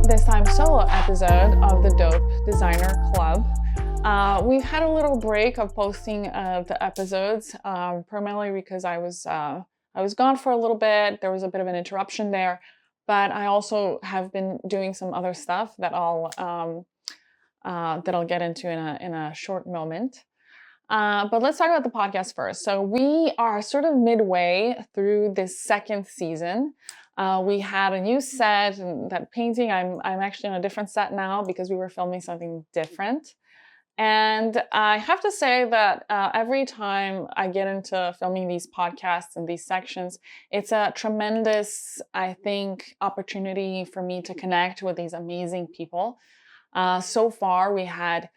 this time solo episode of the Dope Designer Club. We've had a little break of posting the episodes, primarily because I was gone for a little bit. There was a bit of an interruption there, but I also have been doing some other stuff that I'll get into in a short moment. But let's talk about the podcast first. So we are sort of midway through this second season. We had a new set, and that painting, I'm actually on a different set now because we were filming something different. And I have to say that every time I get into filming these podcasts and these sections, it's a tremendous, I think, opportunity for me to connect with these amazing people. So far, we had,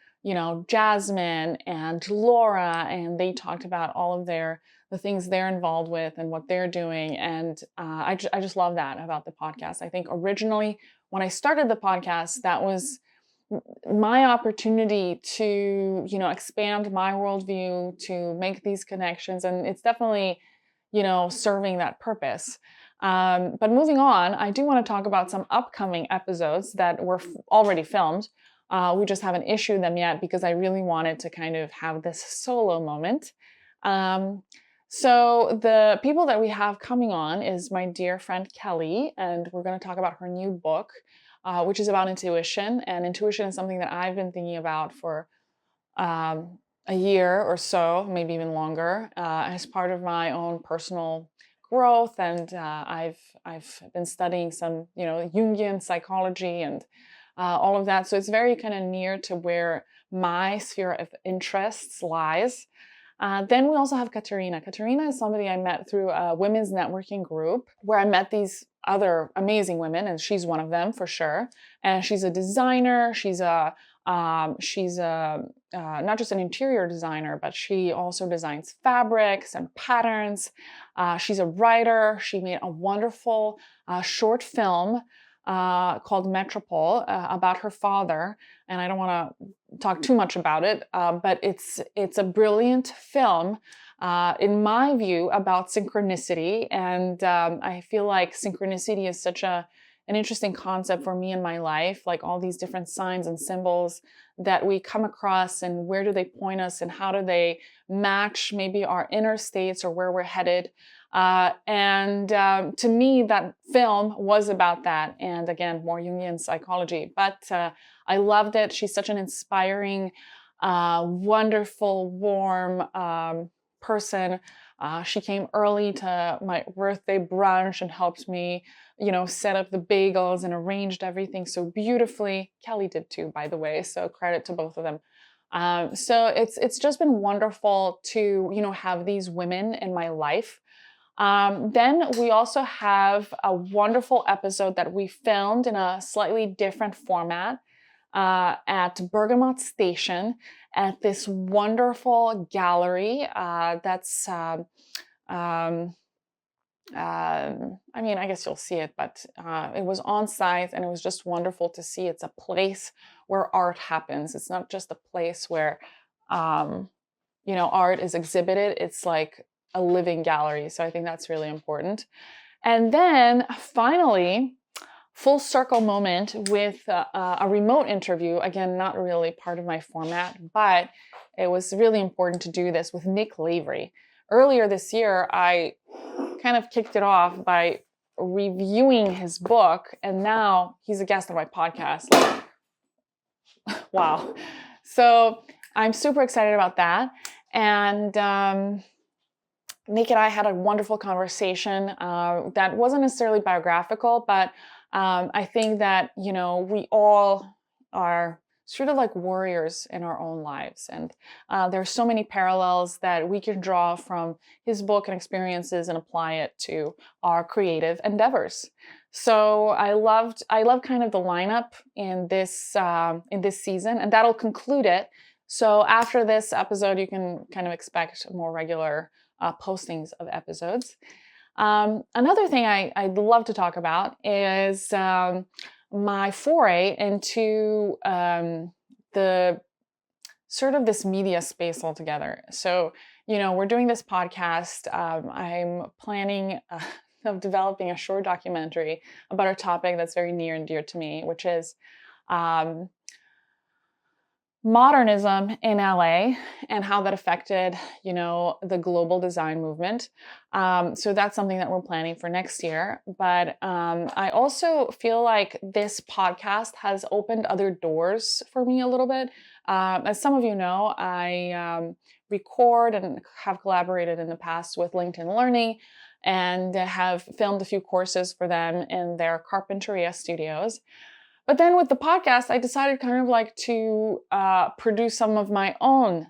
Jasmine and Laura, and they talked about all of the things they're involved with and what they're doing. And I just love that about the podcast. I think originally when I started the podcast, that was my opportunity to, expand my worldview, to make these connections. And it's definitely, serving that purpose. But moving on, I do want to talk about some upcoming episodes that were already filmed. We just haven't issued them yet because I really wanted to kind of have this solo moment. So the people that we have coming on is my dear friend Kelly, and we're going to talk about her new book, which is about intuition. And intuition is something that I've been thinking about for a year or so, maybe even longer, as part of my own personal growth. And I've been studying some, Jungian psychology and all of that. So it's very kind of near to where my sphere of interests lies. Then we also have Katerina. Katerina is somebody I met through a women's networking group where I met these other amazing women, and she's one of them for sure. And she's a designer. She's not just an interior designer, but she also designs fabrics and patterns. She's a writer. She made a wonderful short film called Metropole about her father, and I don't want to talk too much about it, but it's a brilliant film, in my view, about synchronicity, and I feel like synchronicity is such an interesting concept for me in my life, like all these different signs and symbols that we come across, and where do they point us, and how do they match maybe our inner states or where we're headed. To me, that film was about that. And again, more Jungian psychology. But I loved it. She's such an inspiring, wonderful, warm person. She came early to my birthday brunch and helped me, set up the bagels and arranged everything so beautifully. Kelly did too, by the way. So credit to both of them. So it's just been wonderful to, have these women in my life. Then we also have a wonderful episode that we filmed in a slightly different format at Bergamot Station at this wonderful gallery that's, I guess you'll see it, but it was on site and it was just wonderful to see. It's a place where art happens. It's not just a place where, art is exhibited. It's like a living gallery. So I think that's really important. And then finally, full circle moment with a remote interview. Again, not really part of my format, but it was really important to do this with Nick Lavery. Earlier this year, I kind of kicked it off by reviewing his book, and now he's a guest on my podcast. Wow. So I'm super excited about that. And Nick and I had a wonderful conversation that wasn't necessarily biographical, but I think that, we all are sort of like warriors in our own lives. And there are so many parallels that we can draw from his book and experiences and apply it to our creative endeavors. So I love kind of the lineup in this season, and that'll conclude it. So after this episode, you can kind of expect more regular postings of episodes. Another thing I'd love to talk about is my foray into the sort of this media space altogether. So, we're doing this podcast. I'm planning of developing a short documentary about a topic that's very near and dear to me, which is um, modernism in LA and how that affected, the global design movement. So that's something that we're planning for next year. But I also feel like this podcast has opened other doors for me a little bit. As some of you know, I record and have collaborated in the past with LinkedIn Learning and have filmed a few courses for them in their Carpinteria studios. But then with the podcast, I decided kind of like to produce some of my own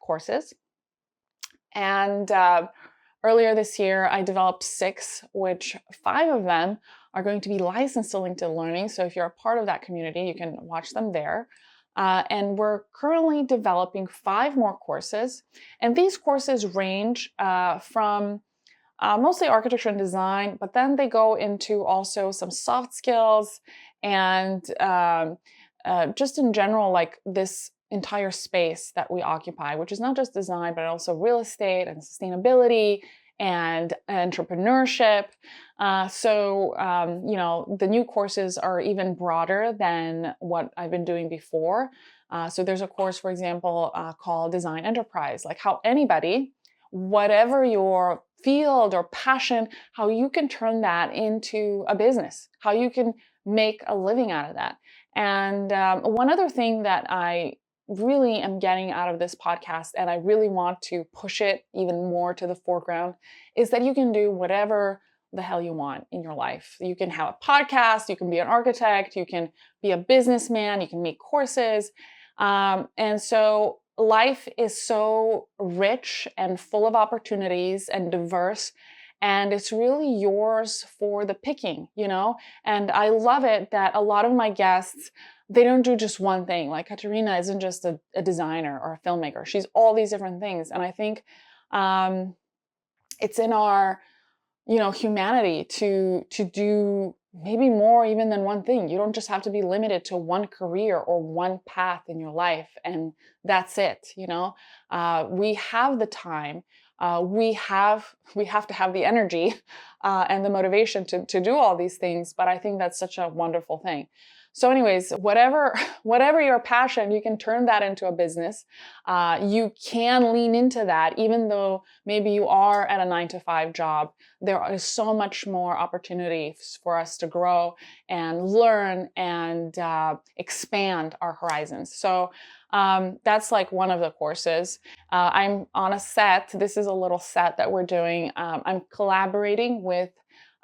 courses. And earlier this year, I developed 6, which 5 of them are going to be licensed to LinkedIn Learning. So if you're a part of that community, you can watch them there. And we're currently developing 5 more courses. And these courses range from mostly architecture and design, but then they go into also some soft skills and just in general, like this entire space that we occupy, which is not just design, but also real estate and sustainability and entrepreneurship. The new courses are even broader than what I've been doing before. So there's a course, for example, called Design Enterprise, like how anybody, whatever your field or passion, how you can turn that into a business, how you can make a living out of that. And one other thing that I really am getting out of this podcast, and I really want to push it even more to the foreground, is that you can do whatever the hell you want in your life. You can have a podcast, you can be an architect, you can be a businessman, you can make courses. And so life is so rich and full of opportunities and diverse, and it's really yours for the picking, And I love it that a lot of my guests, they don't do just one thing. Like Katerina isn't just a designer or a filmmaker. She's all these different things. And I think it's in our, humanity to do maybe more even than one thing. You don't just have to be limited to one career or one path in your life, and that's it. We have the time. We have to have the energy and the motivation to do all these things. But I think that's such a wonderful thing. So anyways, whatever your passion, you can turn that into a business. You can lean into that, even though maybe you are at a 9-to-5 job. There is so much more opportunities for us to grow and learn and expand our horizons. So that's like one of the courses. I'm on a set. This is a little set that we're doing. I'm collaborating with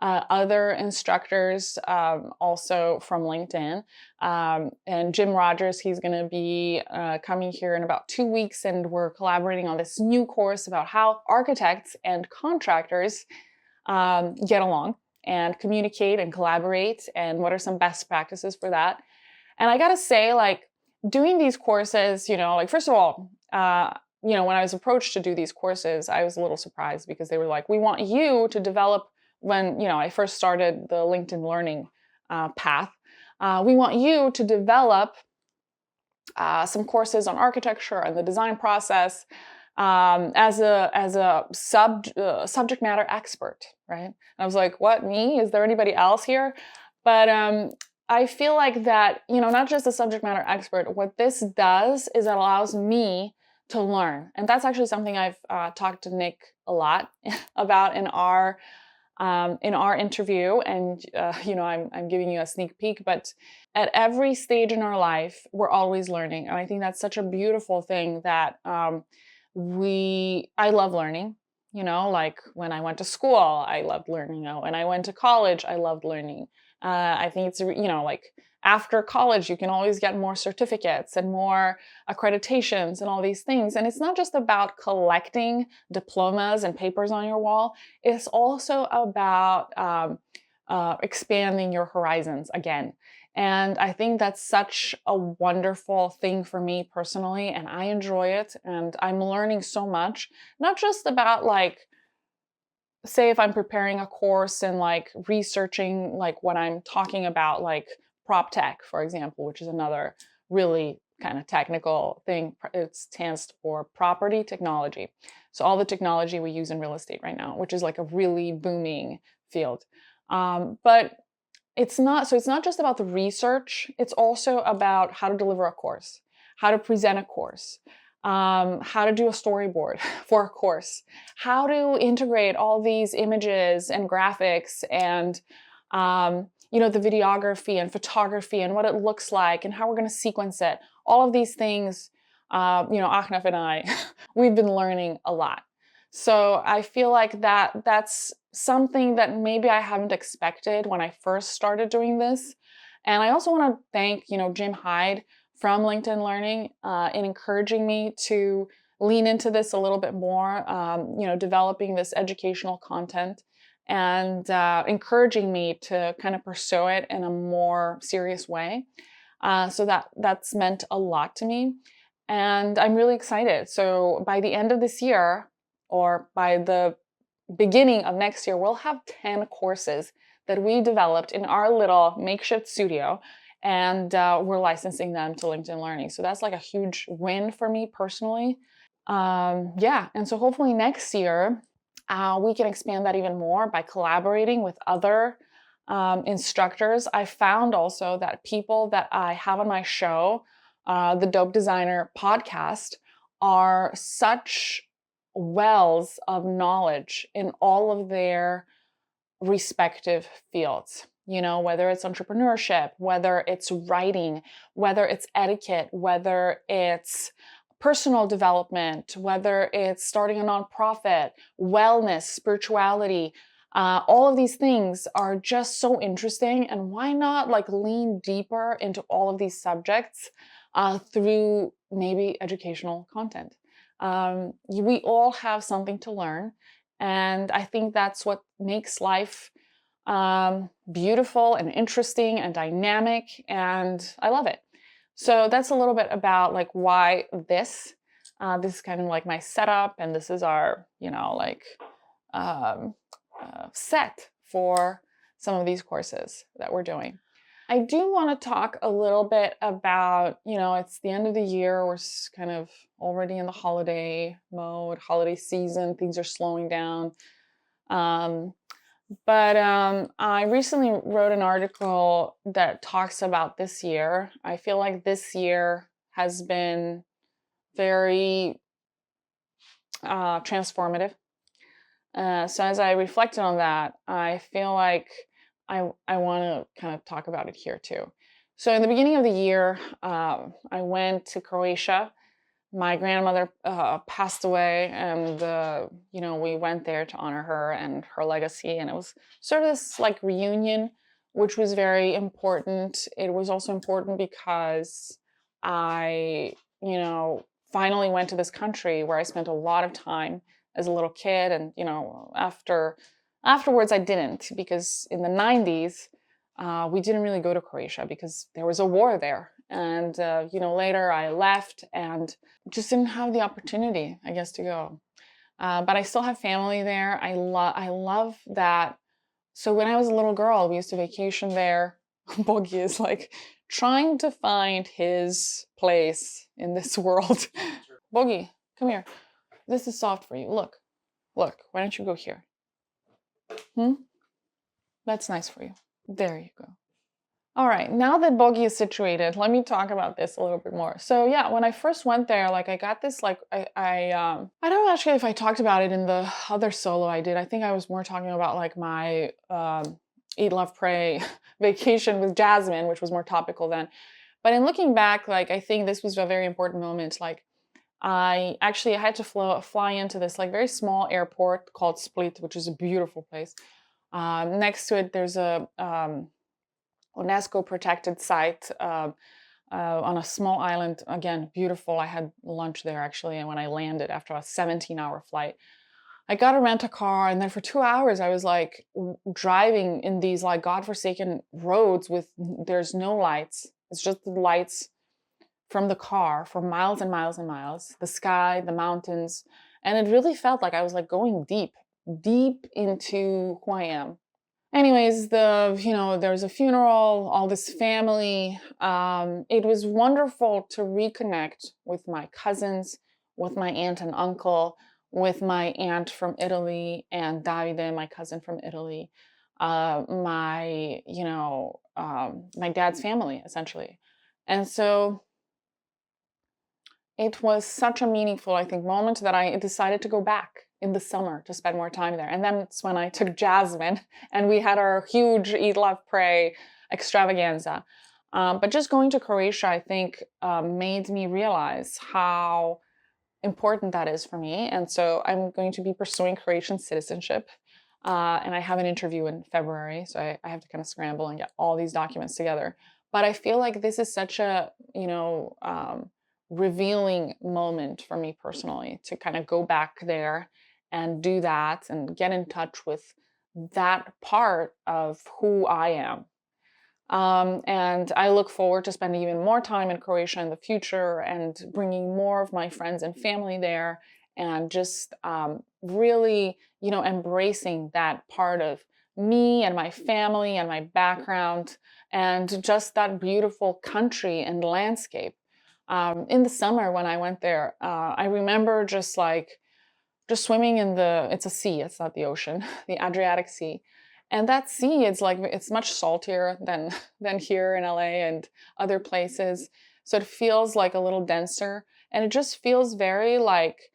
other instructors also from LinkedIn. And Jim Rogers, he's going to be coming here in about 2 weeks, and we're collaborating on this new course about how architects and contractors get along and communicate and collaborate, and what are some best practices for that. And I gotta say, like, doing these courses, first of all, when I was approached to do these courses, I was a little surprised because they were like, we want you to develop, when, I first started the LinkedIn Learning path, we want you to develop some courses on architecture and the design process as a subject matter expert, right? And I was like, what, me? Is there anybody else here? But I feel like that, not just a subject matter expert, what this does is it allows me to learn. And that's actually something I've talked to Nick a lot about in our interview. And, I'm giving you a sneak peek, but at every stage in our life, we're always learning. And I think that's such a beautiful thing that I love learning. Like when I went to school, I loved learning. When I went to college, I loved learning. I think it's, like after college, you can always get more certificates and more accreditations and all these things. And it's not just about collecting diplomas and papers on your wall. It's also about expanding your horizons again. And I think that's such a wonderful thing for me personally, and I enjoy it. And I'm learning so much, not just about like, say if I'm preparing a course and like researching like what I'm talking about, like prop tech, for example, which is another really kind of technical thing. It stands for property technology. So all the technology we use in real estate right now, which is like a really booming field. But it's not just about the research. It's also about how to deliver a course, how to present a course, how to do a storyboard for a course, how to integrate all these images and graphics and the videography and photography and what it looks like and how we're going to sequence it. All of these things, Achnaf and I, we've been learning a lot. So I feel like that's something that maybe I haven't expected when I first started doing this. And I also want to thank, Jim Hyde from LinkedIn Learning in encouraging me to lean into this a little bit more, developing this educational content and encouraging me to kind of pursue it in a more serious way. So that's meant a lot to me. And I'm really excited. So by the end of this year, or by the beginning of next year, we'll have 10 courses that we developed in our little makeshift studio, and we're licensing them to LinkedIn Learning. So that's like a huge win for me personally. And so hopefully next year, we can expand that even more by collaborating with other instructors. I found also that people that I have on my show, the Dope Designer podcast, are such wells of knowledge in all of their respective fields. Whether it's entrepreneurship, whether it's writing, whether it's etiquette, whether it's personal development, whether it's starting a nonprofit, wellness, spirituality. All of these things are just so interesting. And why not lean deeper into all of these subjects through maybe educational content? We all have something to learn. And I think that's what makes life beautiful and interesting and dynamic. And I love it. So that's a little bit about why this is kind of like my setup, and this is our set for some of these courses that we're doing. I do want to talk a little bit about, it's the end of the year. We're kind of already in the holiday mode, holiday season. Things are slowing down. But I recently wrote an article that talks about this year. I feel like this year has been very transformative. So as I reflected on that, I feel like I want to kind of talk about it here too. So in the beginning of the year, I went to Croatia. My grandmother passed away, and we went there to honor her and her legacy. And it was sort of this reunion, which was very important. It was also important because I, finally went to this country where I spent a lot of time as a little kid, and afterwards I didn't, because in the 90s we didn't really go to Croatia because there was a war there. And, later I left and just didn't have the opportunity, I guess, to go. But I still have family there. I love that. So when I was a little girl, we used to vacation there. Bogi is trying to find his place in this world. Bogi, come here. This is soft for you. Look. Why don't you go here? That's nice for you. There you go. All right, now that Bogi is situated, let me talk about this a little bit more. So yeah, when I first went there, I got this, I don't know actually if I talked about it in the other solo I did. I think I was more talking about my Eat, Love, Pray vacation with Jasmine, which was more topical then. But in looking back, I think this was a very important moment. I had to fly into this very small airport called Split, which is a beautiful place. Next to it, there's a UNESCO protected site on a small island. Again, beautiful. I had lunch there actually, and when I landed after a 17-hour flight, I got to rent a car, and then for 2 hours I was driving in these godforsaken roads there's no lights. It's just the lights from the car for miles and miles and miles, the sky, the mountains, and it really felt like I was going deep into who I am. anyways, there was a funeral, all this family. It was wonderful to reconnect with my cousins, with my aunt and uncle, with my aunt from Italy and Davide, my cousin from Italy, my dad's family, essentially. And so it was such a meaningful, I think, moment that I decided to go back in the summer to spend more time there. And then it's when I took Jasmine and we had our huge Eat, Love, Pray extravaganza. But just going to Croatia, I think, made me realize how important that is for me. And so I'm going to be pursuing Croatian citizenship. And I have an interview in February, so I have to kind of scramble and get all these documents together. But I feel like this is such a, revealing moment for me personally to kind of go back there and do that and get in touch with that part of who I am. And I look forward to spending even more time in Croatia in the future and bringing more of my friends and family there and just really, embracing that part of me and my family and my background and just that beautiful country and landscape. In the summer when I went there, I remember just swimming in it's a sea, it's not the ocean, the Adriatic Sea. And that sea, it's much saltier than than here in LA and other places. So it feels like a little denser. And it just feels very like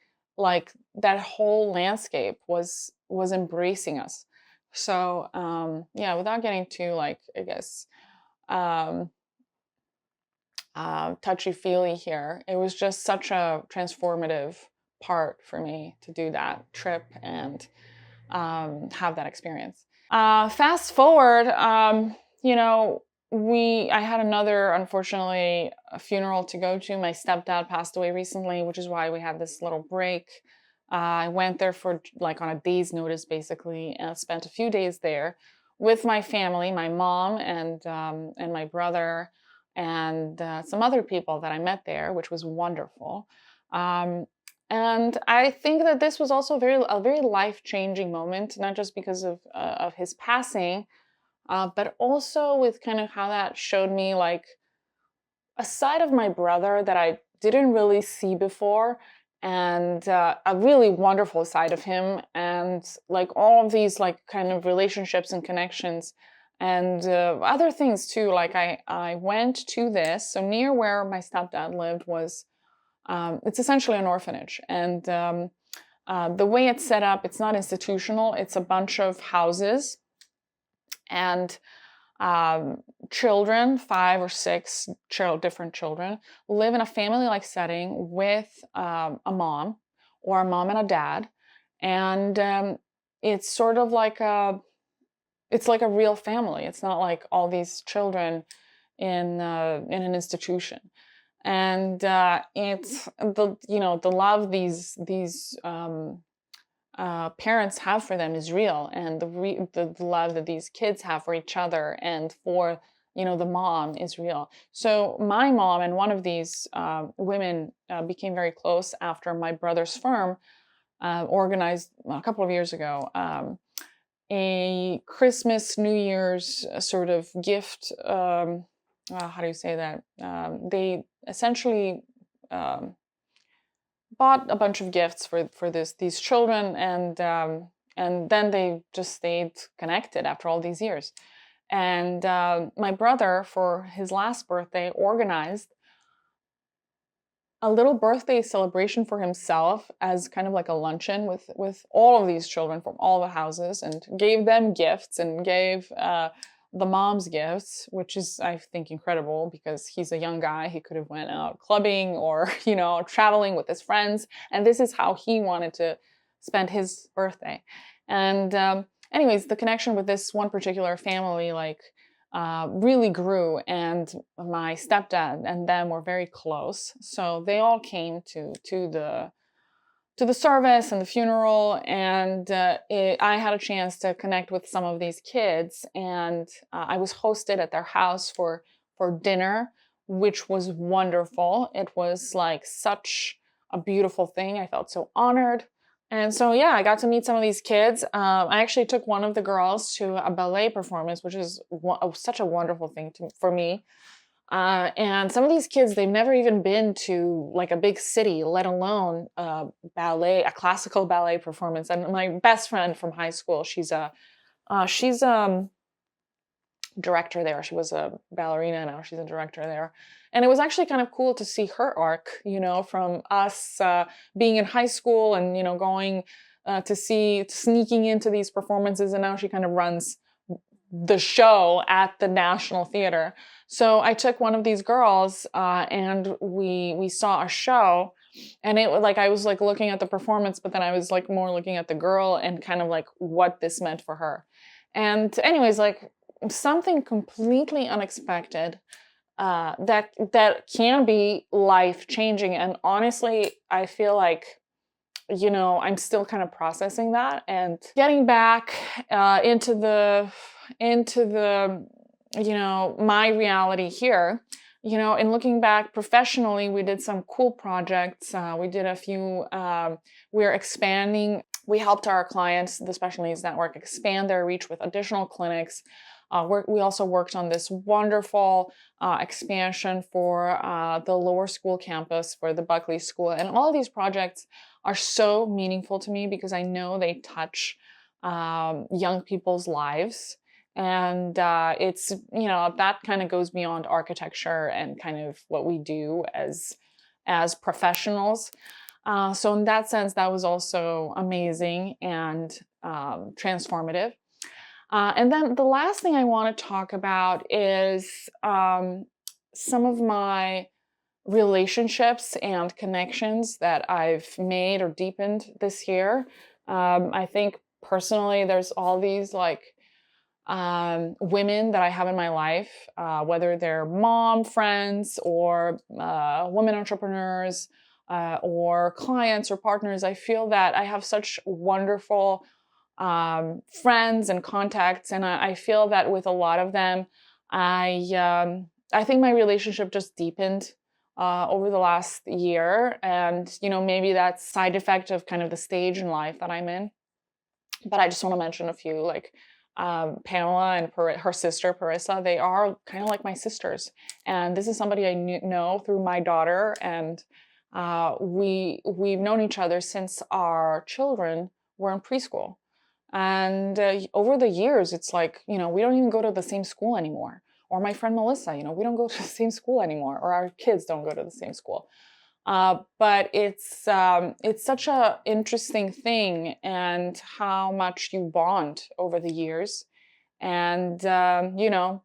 that whole landscape was embracing us. So yeah, without getting too I guess um touchy-feely here, it was just such a transformative part for me to do that trip and have that experience. Fast forward, I had another, unfortunately, a funeral to go to. My stepdad passed away recently, which is why we had this little break. I went there for on a day's notice, basically, and spent a few days there with my family, my mom and my brother, and some other people that I met there, which was wonderful. Um, and I think that this was also a very life-changing moment, not just because of his passing, but also with kind of how that showed me a side of my brother that I didn't really see before, and a really wonderful side of him, and all of these kind of relationships and connections, and other things too. I went to this, so near where my stepdad lived was it's essentially an orphanage, and the way it's set up, it's not institutional. It's a bunch of houses, and children, 5 or 6 different children, live in a family-like setting with a mom or a mom and a dad, and it's sort of it's like a real family. It's not like all these children in an institution. And it's the love these parents have for them is real, and the love that these kids have for each other and for the mom is real. So my mom and one of these women became very close after my brother's firm organized a couple of years ago a Christmas, New Year's sort of gift. How do you say that? They essentially bought a bunch of gifts for these children, and then they just stayed connected after all these years. And my brother, for his last birthday, organized a little birthday celebration for himself as kind of like a luncheon with all of these children from all the houses, and gave them gifts and gave the mom's gifts, which is, I think, incredible because he's a young guy. He could have went out clubbing or traveling with his friends, and this is how he wanted to spend his birthday. And anyways, the connection with this one particular family really grew, and my stepdad and them were very close. So they all came to the service and the funeral, and I had a chance to connect with some of these kids, and I was hosted at their house for dinner, which was wonderful. It was such a beautiful thing. I felt so honored. And so, yeah, I got to meet some of these kids. I actually took one of the girls to a ballet performance, which is such a wonderful thing for me. And some of these kids, they've never even been to like a big city, let alone a classical ballet performance. And my best friend from high school, she's director there. She was a ballerina, now she's a director there. And it was actually kind of cool to see her arc, from us being in high school and, going sneaking into these performances. And now she kind of runs the show at the National Theater. So I took one of these girls and we saw a show, and it like I was like looking at the performance, but then I was like more looking at the girl and kind of like what this meant for her. And anyways, like something completely unexpected that can be life changing. And honestly, I feel like I'm still kind of processing that and getting back into the my reality here. In looking back professionally, we did some cool projects. We did a few. We're expanding. We helped our clients, the Special Needs Network, expand their reach with additional clinics. We also worked on this wonderful expansion for the lower school campus for the Buckley School. And all of these projects are so meaningful to me because I know they touch young people's lives. And it's, that kind of goes beyond architecture and kind of what we do as professionals. So in that sense, that was also amazing and transformative. And then the last thing I want to talk about is some of my relationships and connections that I've made or deepened this year. I think personally, there's all these like women that I have in my life, whether they're mom friends or women entrepreneurs or clients or partners. I feel that I have such wonderful friends and contacts, and I feel that with a lot of them, I think my relationship just deepened over the last year, and maybe that's side effect of kind of the stage in life that I'm in. But I just want to mention a few, like Pamela and her sister Parissa. They are kind of like my sisters, and this is somebody I know through my daughter, and we've known each other since our children were in preschool. And over the years, it's like, we don't even go to the same school anymore. Or my friend Melissa, we don't go to the same school anymore, or our kids don't go to the same school. But it's such a interesting thing, and how much you bond over the years. And I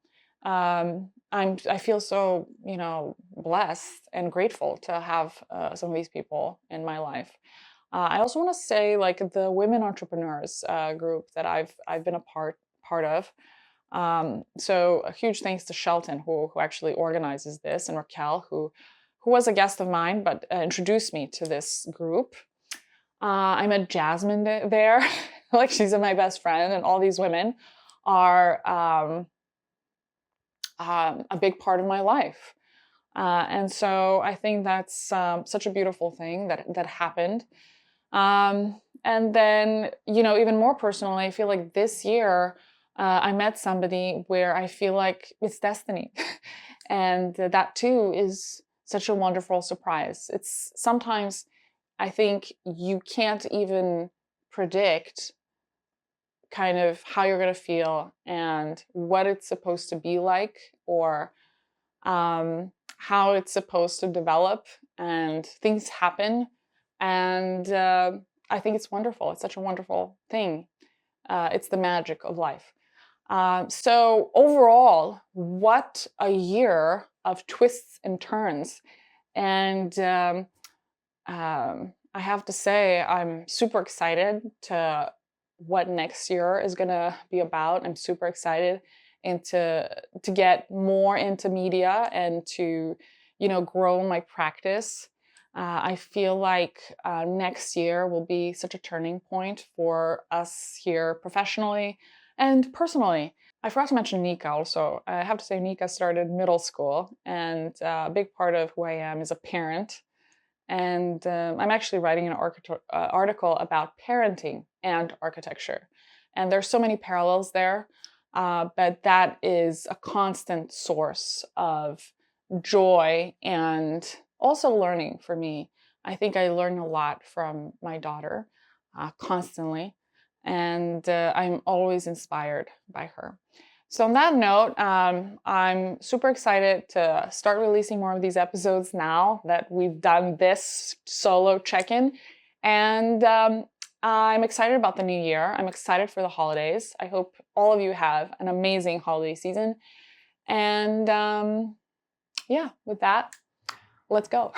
feel so blessed and grateful to have some of these people in my life. I also want to say, like, the women entrepreneurs group that I've been a part of. So a huge thanks to Shelton, who actually organizes this, and Raquel, who was a guest of mine, but introduced me to this group. I met Jasmine there, like she's my best friend, and all these women are a big part of my life. And so I think that's such a beautiful thing that happened. And then, even more personally, I feel like this year I met somebody where I feel like it's destiny. And that too is such a wonderful surprise. It's sometimes I think you can't even predict kind of how you're going to feel and what it's supposed to be like, or how it's supposed to develop, and things happen. And I think it's wonderful. It's such a wonderful thing. It's the magic of life. So overall, what a year of twists and turns. And I have to say, I'm super excited to what next year is going to be about. I'm super excited to get more into media and to grow my practice. I feel like next year will be such a turning point for us here professionally and personally. I forgot to mention Nika also. I have to say Nika started middle school, and a big part of who I am is a parent. And I'm actually writing an article about parenting and architecture. And there's so many parallels there, but that is a constant source of joy and also learning for me. I think I learn a lot from my daughter constantly, and I'm always inspired by her. So on that note, I'm super excited to start releasing more of these episodes now that we've done this solo check-in. And I'm excited about the new year. I'm excited for the holidays. I hope all of you have an amazing holiday season. And yeah, with that, let's go.